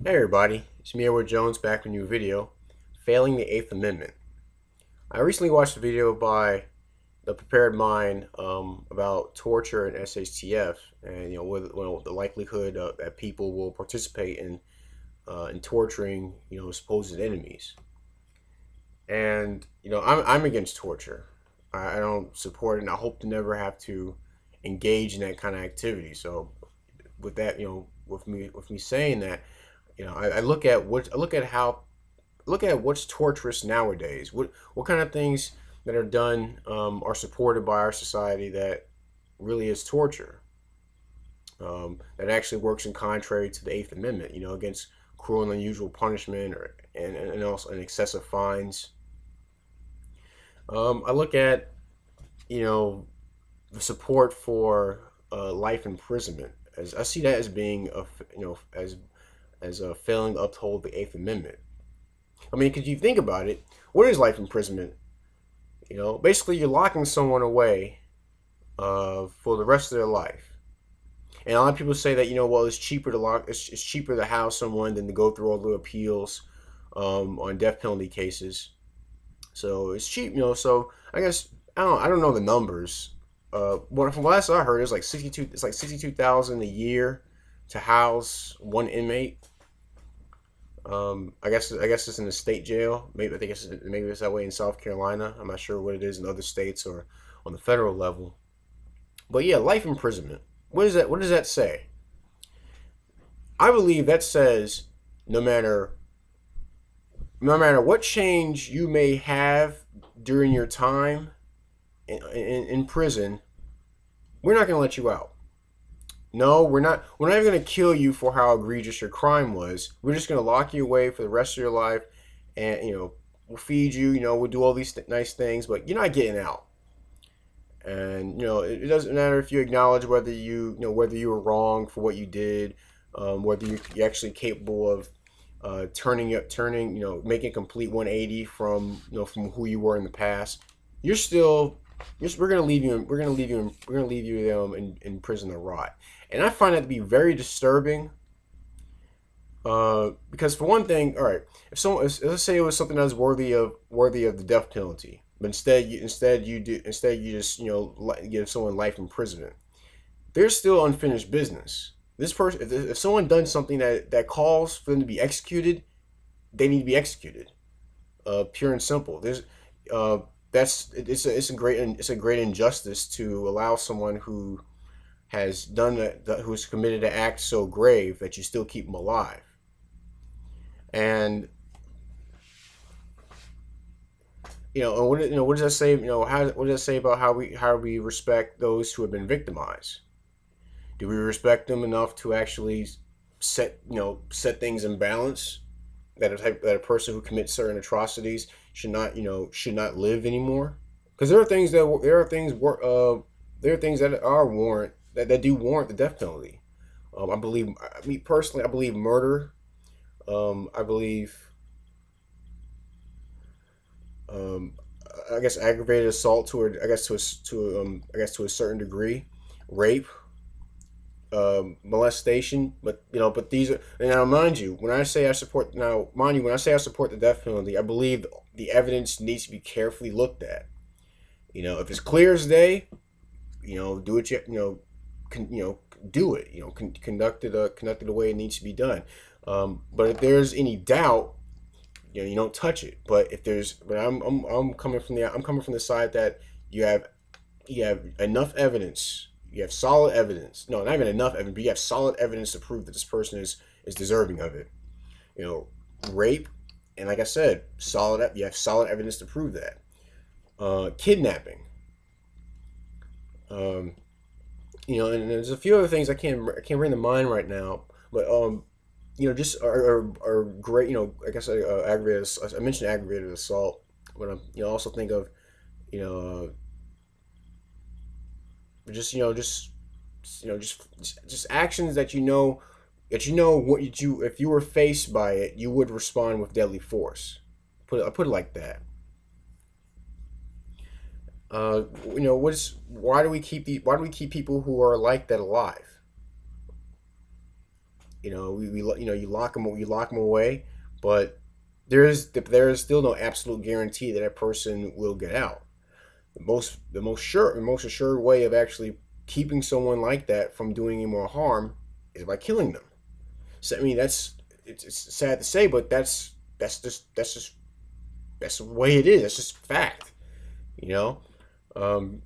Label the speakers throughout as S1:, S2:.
S1: Hey everybody, it's me Edward Jones back with a new video, Failing the Eighth Amendment. I recently watched a video by the Prepared Mind about torture and SHTF, and the likelihood that people will participate in torturing supposed enemies. And I'm against torture. I don't support it, and I hope to never have to engage in that kind of activity. So with that, with me saying that, I look at what's torturous nowadays. What kind of things that are done are supported by our society that really is torture. That actually works in contrary to the Eighth Amendment. Against cruel and unusual punishment and also and excessive fines. I look at you know the support for life imprisonment as I see that as being as a failing to uphold the Eighth Amendment. I mean, because you think about it, what is life imprisonment? Basically you're locking someone away for the rest of their life. And a lot of people say that well, it's cheaper to house someone than to go through all the appeals on death penalty cases. So it's cheap, So I guess I don't know the numbers. From last I heard, it's like 62. It's like 62,000 a year to house one inmate. I guess it's in the state jail. Maybe it's that way in South Carolina. I'm not sure what it is in other states or on the federal level. But yeah, life imprisonment. What is that? What does that say? I believe that says no matter no matter what change you may have during your time in prison, we're not going to let you out. No, we're not. We're not even going to kill you for how egregious your crime was. We're just going to lock you away for the rest of your life, and we'll feed you. We'll do all these nice things, but you're not getting out. And it doesn't matter if you acknowledge whether you were wrong for what you did, whether you're actually capable of making a complete 180 from who you were in the past. You're still we're gonna leave you. We're gonna leave you in prison to rot. And I find that to be very disturbing. Because for one thing, all right, let's say it was something that was worthy of the death penalty, but instead you just give someone life imprisonment. There's still unfinished business. This person, if someone done something that calls for them to be executed, they need to be executed. Pure and simple. That's it's a great injustice to allow someone who has done who's committed an act so grave that you still keep them alive. And what does that say? What does that say about how we respect those who have been victimized? Do we respect them enough to actually set things in balance? That a person who commits certain atrocities should not live anymore? Because there are things that are warrant that do warrant the death penalty. I believe, me personally, I believe murder. I believe, um, I guess aggravated assault to a certain degree, rape, molestation. But these are, and now mind you, when I say I support the death penalty, I believe the evidence needs to be carefully looked at. If it's clear as day, do it. Do it. Conduct it the way it needs to be done. But if there's any doubt, you don't touch it. But I'm coming from the side that you have enough evidence. You have solid evidence. No, not even enough evidence, but you have solid evidence to prove that this person is deserving of it. You know, rape, and like I said, you have solid evidence to prove that. Kidnapping. Um, and there's a few other things I can't bring to mind right now, but just are great. Like I said, aggravated. I mentioned aggravated assault, but also think of you know just just actions that what you if you were faced by it, you would respond with deadly force. I put it like that. What's why do we keep people who are like that alive? You lock them away, but there is still no absolute guarantee that person will get out. The most assured way of actually keeping someone like that from doing any more harm is by killing them. So I mean, it's sad to say, but that's the way it is. That's just fact, you know. Um,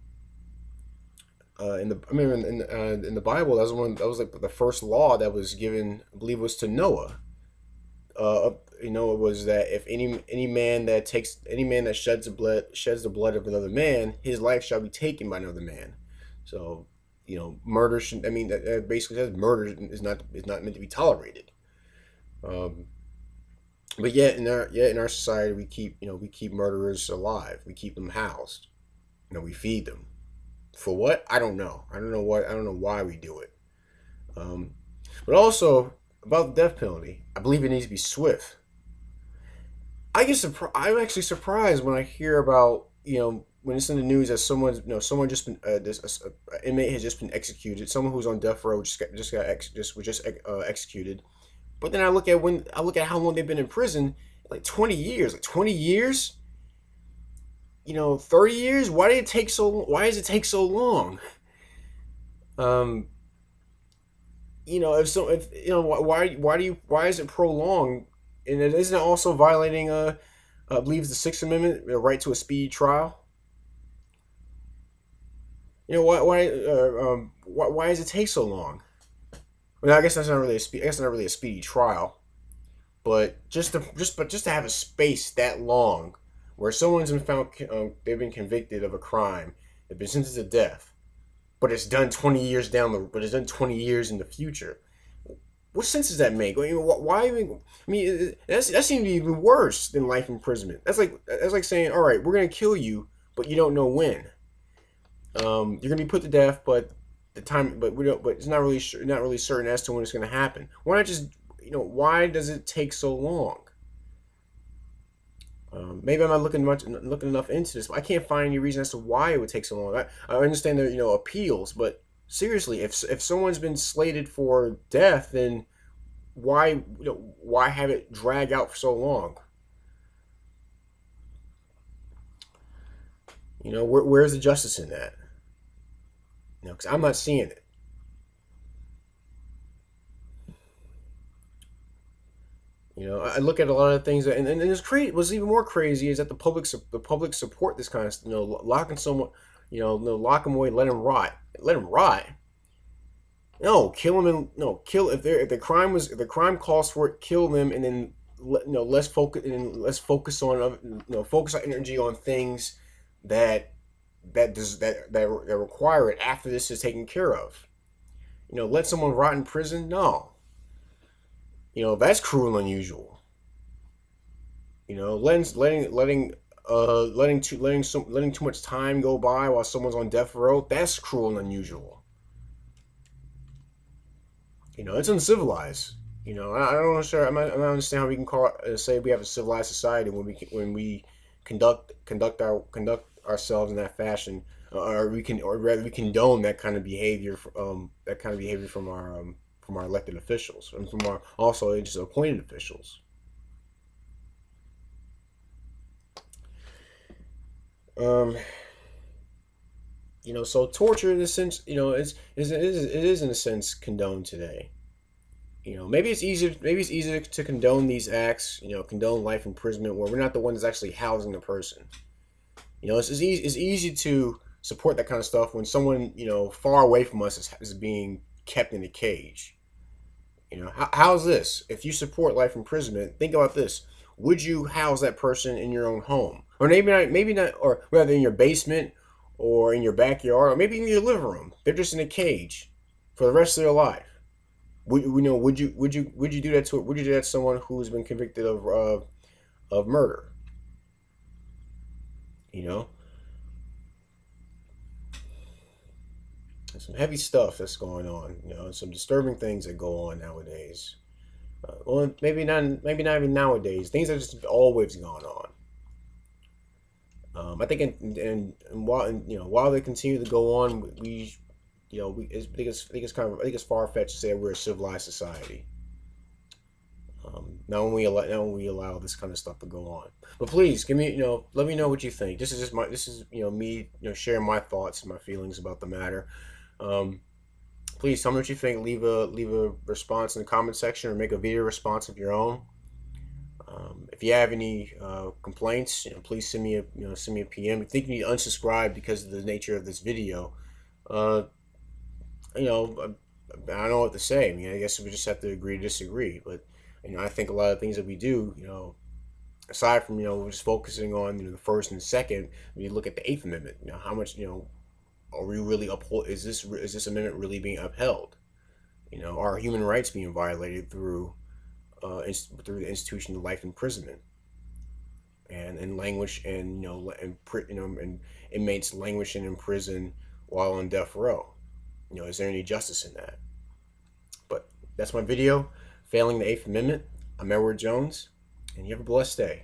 S1: in the I mean in the Bible, that was like the first law that was given. I believe it was to Noah. Uh, it was that if any man that sheds the blood of another man, his life shall be taken by another man. So, murder should. I mean, that basically says murder is not meant to be tolerated. Um, but yet in our society, we keep murderers alive. We keep them housed. We feed them. For what? I don't know. I don't know why we do it. Um, but also about the death penalty, I believe it needs to be swift. I'm actually surprised when I hear about when it's in the news that someone just been this inmate has just been executed. Someone who's on death row was just executed. But then I look at how long they've been in prison, like 20 years, 30 years. Why did it take so? Why does it take so long? Um, if why is it prolonged? And it isn't also violating I believe it's the Sixth Amendment, the right to a speedy trial. Why does it take so long? Well, I guess that's not really a speedy trial, but just to have a space that long where someone's been found, they've been convicted of a crime, they've been sentenced to death, but it's done 20 years in the future. What sense does that make? I mean, why even? I mean, that seems to be even worse than life imprisonment. That's like saying, all right, we're gonna kill you, but you don't know when. You're gonna be put to death, but the time, but we don't. But it's not really certain as to when it's gonna happen. Why not just, why does it take so long? Maybe I'm not looking enough into this, but I can't find any reason as to why it would take so long. I understand there, appeals, but seriously, if someone's been slated for death, then why have it drag out for so long? Where's the justice in that? Because I'm not seeing it. I look at a lot of things, and it's crazy. What's even more crazy is that the public support this kind of, locking someone, no, lock them away, let him rot. No, kill him and no kill if the crime calls for it, kill them, and then let's focus on focus our energy on things that that require it after this is taken care of. Let someone rot in prison. No, that's cruel and unusual. Letting too much time go by while someone's on death row. That's cruel and unusual. It's uncivilized. I don't understand. I don't understand how we can say we have a civilized society when we conduct ourselves in that fashion, or rather we condone that kind of behavior. From our elected officials and from our also just appointed officials. Um, so torture in a sense, it is in a sense condoned today. Maybe it's easier to condone these acts, condone life imprisonment where we're not the one that's actually housing the person. It's easy to support that kind of stuff when someone, far away from us is being kept in a cage. How's this? If you support life imprisonment, think about this. Would you house that person in your own home? Or maybe not, or rather in your basement or in your backyard, or maybe in your living room. They're just in a cage for the rest of their life. Would you do that to someone who's been convicted of murder? You know, some heavy stuff that's going on. Some disturbing things that go on nowadays. Well, maybe not even nowadays. Things that just always gone on. I think, while they continue to go on, I think it's far fetched to say we're a civilized society. Not when we allow this kind of stuff to go on. But please give me, let me know what you think. This is me, sharing my thoughts and my feelings about the matter. Um, Please tell me what you think. Leave a response in the comment section, or make a video response of your own. If you have any complaints, please send me a PM. If you think you need to unsubscribe because of the nature of this video, uh, I don't know what to say. I mean, I guess we just have to agree to disagree. But I think a lot of things that we do, aside from just focusing on the first and second, when you look at the Eighth Amendment, how much are we really uphold? Is this amendment really being upheld? Are human rights being violated through the institution of life imprisonment and language and and inmates languishing in prison while on death row? Is there any justice in that? But that's my video, failing the Eighth Amendment. I'm Edward Jones, and you have a blessed day.